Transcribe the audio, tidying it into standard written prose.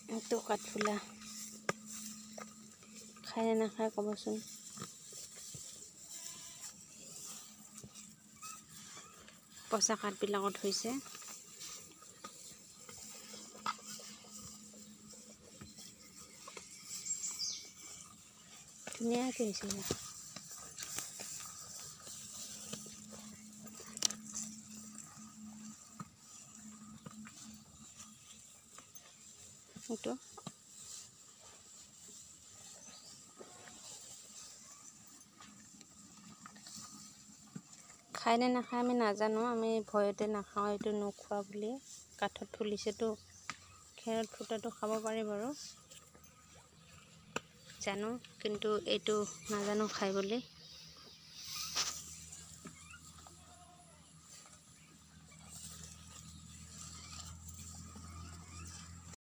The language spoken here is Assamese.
এইটো কাঠফুলা খায় নে নাখায় ক'বচোন। পচা কাঠবিলাকত হৈছে। ধুনীয়াকৈ হৈছে। এইটো খায় নে নাখায় আমি নাজানো, আমি ভয়তে নাখাওঁ। এইটো নোখোৱা বুলি কাঠত ফুলিছেতো, খেৰত ফুটাটো খাব পাৰি বাৰু জানো, কিন্তু এইটো নাজানো খায় বুলি।